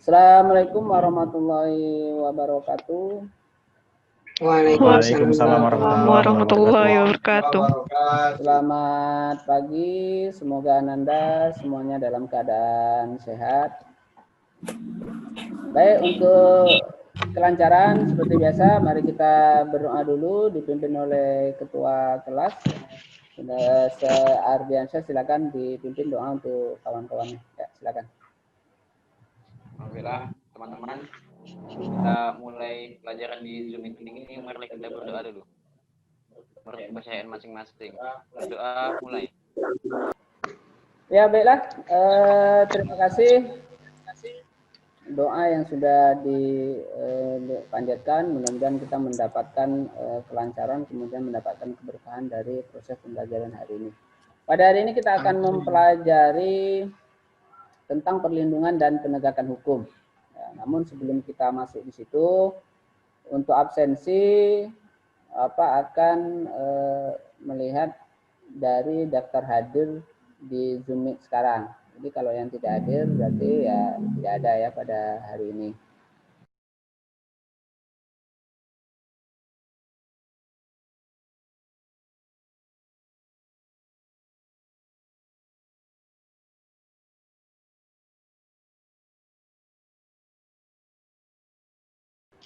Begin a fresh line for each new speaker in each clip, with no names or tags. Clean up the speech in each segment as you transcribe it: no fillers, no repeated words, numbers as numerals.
Assalamualaikum warahmatullahi wabarakatuh.
Waalaikumsalam warahmatullahi wabarakatuh.
Selamat pagi, semoga Ananda semuanya dalam keadaan sehat. Baik, untuk kelancaran seperti biasa, mari kita berdoa dulu dipimpin oleh ketua kelas. Ardiansyah, silakan dipimpin doa untuk kawan-kawannya. Ya, silakan.
Alhamdulillah, teman-teman, kita mulai pelajaran di Zoom meeting ini. Mari kita berdoa dulu. Menurut kepercayaan masing-masing. Berdoa mulai.
Ya, baiklah. Terima kasih doa yang sudah dipanjatkan. Mudah-mudahan kita mendapatkan kelancaran, kemudian mendapatkan keberkahan dari proses pembelajaran hari ini. Pada hari ini kita akan mempelajari tentang perlindungan dan penegakan hukum. Ya, namun sebelum kita masuk di situ, untuk absensi akan melihat dari daftar hadir di Zoom Meet sekarang. Jadi kalau yang tidak hadir berarti ya tidak ada ya pada hari ini.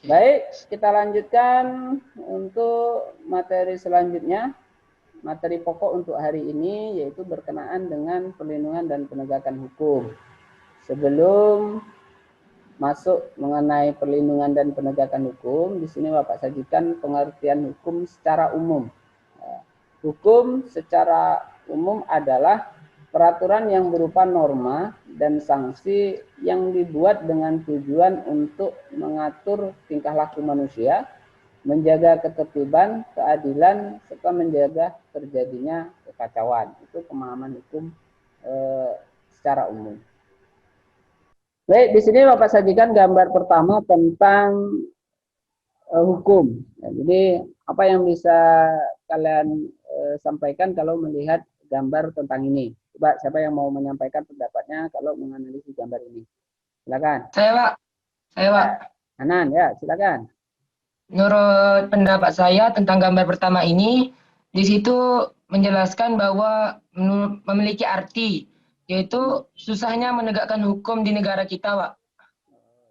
Baik, kita lanjutkan untuk materi selanjutnya. Materi pokok untuk hari ini yaitu berkenaan dengan perlindungan dan penegakan hukum. Sebelum masuk mengenai perlindungan dan penegakan hukum, di sini Bapak sajikan pengertian hukum secara umum. Hukum secara umum adalah peraturan yang berupa norma dan sanksi yang dibuat dengan tujuan untuk mengatur tingkah laku manusia, menjaga ketertiban, keadilan, serta menjaga terjadinya kekacauan. Itu pemahaman hukum secara umum. Baik, di sini Bapak sajikan gambar pertama tentang hukum. Ya, jadi apa yang bisa kalian sampaikan kalau melihat gambar tentang ini? Coba siapa yang mau menyampaikan pendapatnya kalau menganalisis gambar ini? Silakan.
Saya Pak.
Hanan, ya silakan.
Menurut pendapat saya tentang gambar pertama ini, di situ menjelaskan bahwa memiliki arti, yaitu susahnya menegakkan hukum di negara kita, Pak.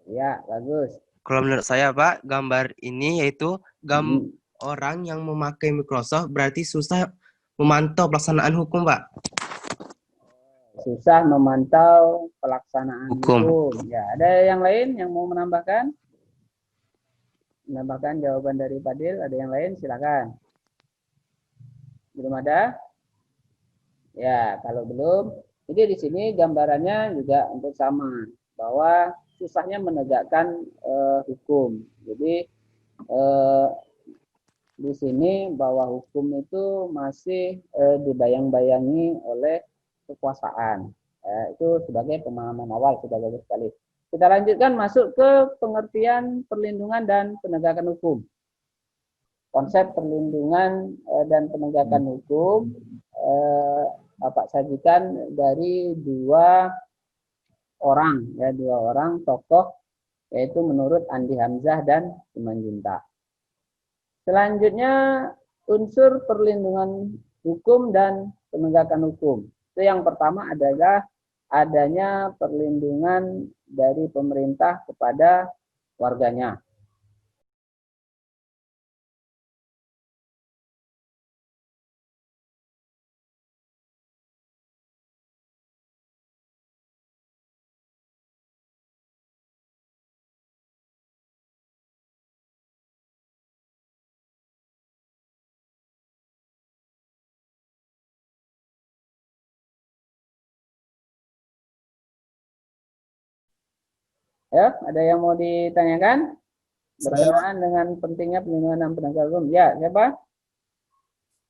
Ya, bagus.
Kalau menurut saya, Pak, gambar ini yaitu orang yang memakai Microsoft berarti susah memantau pelaksanaan hukum, Pak.
Susah memantau pelaksanaan hukum. Ya, ada yang lain yang mau menambahkan? Menambahkan jawaban dari Fadil, ada yang lain? Silakan. Belum ada? Ya, kalau belum, jadi di sini gambarannya juga untuk sama bahwa susahnya menegakkan hukum. Jadi di sini bahwa hukum itu masih dibayang-bayangi oleh kekuasaan. Itu sebagai pemahaman awal sudah bagus sekali. Kita lanjutkan masuk ke pengertian perlindungan dan penegakan hukum. Konsep perlindungan dan penegakan hukum Bapak sajikan dari dua orang tokoh, yaitu menurut Andi Hamzah dan Simanjuntak. Selanjutnya unsur perlindungan hukum dan penegakan hukum. Itu yang pertama adalah adanya perlindungan dari pemerintah kepada warganya. Ya, ada yang mau ditanyakan berkenaan dengan pentingnya perlindungan dan penegakan hukum? Ya, siapa?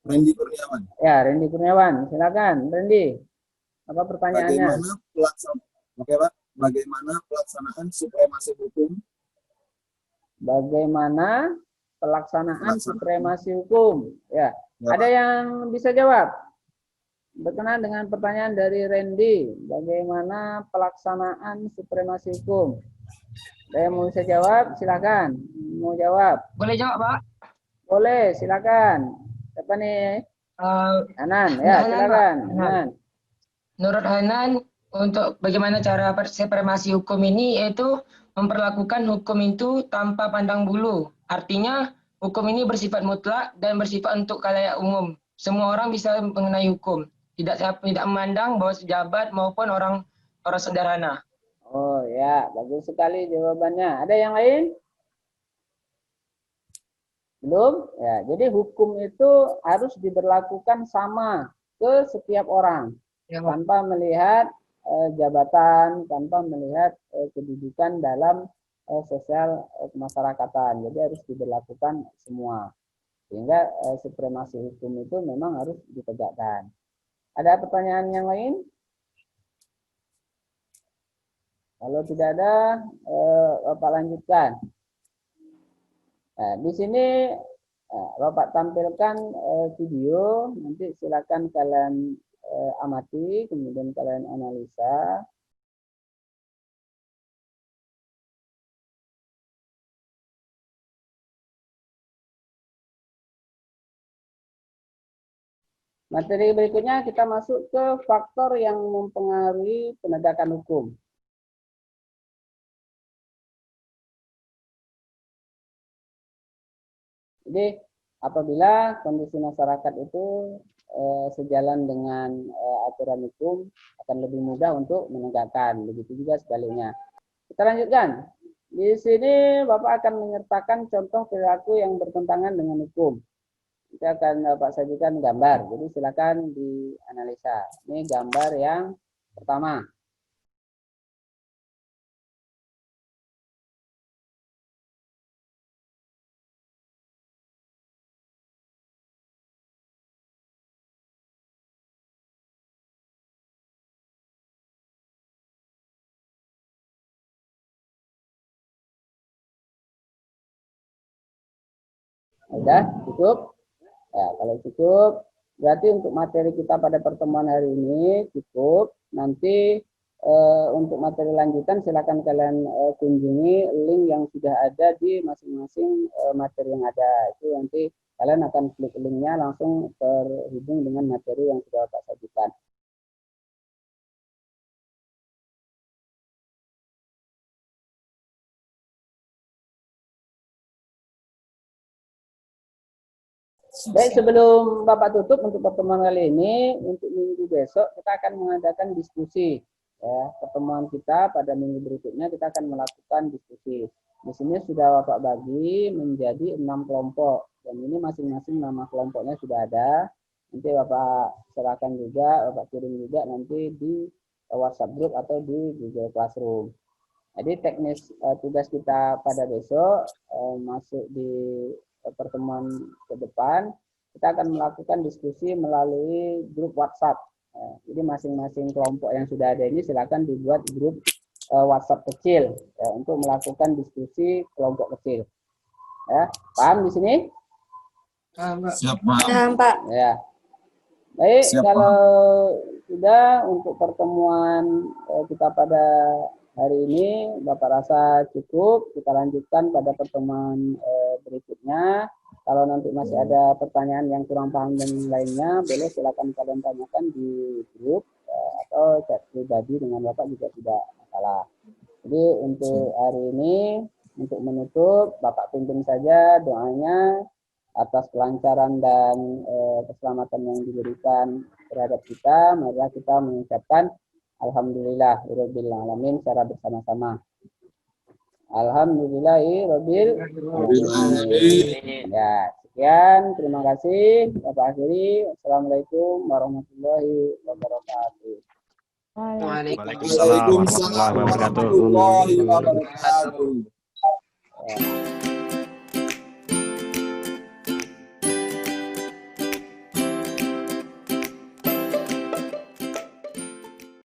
Randy Kurniawan.
Ya, Randy Kurniawan. Silakan, Randy. Apa pertanyaannya?
Bagaimana pelaksanaan supremasi hukum?
Bagaimana pelaksanaan supremasi hukum? Ya, ada yang bisa jawab? Berkenaan dengan pertanyaan dari Randy, bagaimana pelaksanaan supremasi hukum? Ada yang mau bisa jawab? Silakan. Mau jawab?
Boleh jawab, Pak?
Boleh, silakan. Siapa nih? Hanan, ya
Hanan, Pak.
silakan.
Hanan.
Hanan.
Menurut Hanan, untuk bagaimana cara supremasi hukum ini, yaitu memperlakukan hukum itu tanpa pandang bulu. Artinya, hukum ini bersifat mutlak dan bersifat untuk khalayak umum. Semua orang bisa mengenai hukum. Tidak memandang bahwa pejabat maupun orang sederhana.
Oh ya, bagus sekali jawabannya. Ada yang lain? Belum? Ya, jadi hukum itu harus diberlakukan sama ke setiap orang
Ya, Pak.
tanpa melihat jabatan, tanpa melihat kedudukan dalam sosial kemasyarakatan. Jadi harus diberlakukan semua. Sehingga supremasi hukum itu memang harus ditegakkan. Ada pertanyaan yang lain? Kalau tidak ada, Bapak lanjutkan. Nah, di sini Bapak tampilkan video, nanti silakan kalian amati, kemudian kalian analisa. Materi berikutnya kita masuk ke faktor yang mempengaruhi penegakan hukum. Jadi apabila kondisi masyarakat itu sejalan dengan aturan hukum, akan lebih mudah untuk menegakkan. Begitu juga sebaliknya. Kita lanjutkan. Di sini Bapak akan menyertakan contoh perilaku yang bertentangan dengan hukum. Kita akan Bapak sajikan gambar. Jadi silakan dianalisa. Ini gambar yang pertama. Sudah cukup? Ya, kalau cukup, berarti untuk materi kita pada pertemuan hari ini cukup. Nanti untuk materi lanjutan silakan kalian kunjungi link yang sudah ada di masing-masing materi yang ada. Itu nanti kalian akan klik linknya langsung terhubung dengan materi yang sudah Bapak sajikan. Baik, sebelum Bapak tutup untuk pertemuan kali ini, untuk minggu besok kita akan mengadakan diskusi. Ya, pertemuan kita pada minggu berikutnya kita akan melakukan diskusi. Di sini sudah Bapak bagi menjadi 6 kelompok. Dan ini masing-masing nama kelompoknya sudah ada. Nanti Bapak serahkan juga, Bapak kirim juga nanti di WhatsApp group atau di Google Classroom. Jadi teknis tugas kita pada besok masuk di pertemuan ke depan, kita akan melakukan diskusi melalui grup WhatsApp. Jadi masing-masing kelompok yang sudah ada ini silakan dibuat grup WhatsApp kecil ya, untuk melakukan diskusi kelompok kecil. Ya, paham di sini?
Siap, Pak.
Paham, Pak.
Ya. Baik,
Siap,
kalau sudah untuk pertemuan kita pada hari ini, Bapak rasa cukup. Kita lanjutkan pada pertemuan berikutnya. Kalau nanti masih ada pertanyaan yang kurang paham dan lainnya, boleh silakan kalian tanyakan di grup atau chat pribadi dengan Bapak juga tidak masalah. Jadi untuk hari ini, untuk menutup, Bapak pimpin saja doanya atas kelancaran dan keselamatan yang diberikan terhadap kita. Mari kita mengucapkan Alhamdulillahirabbil alamin secara bersama-sama. Alhamdulillahirabbil alamin. Ya, sekian. Terima kasih. Bapak akhiri. Assalamualaikum warahmatullahi wabarakatuh.
Waalaikumsalam warahmatullahi wabarakatuh.
Ya.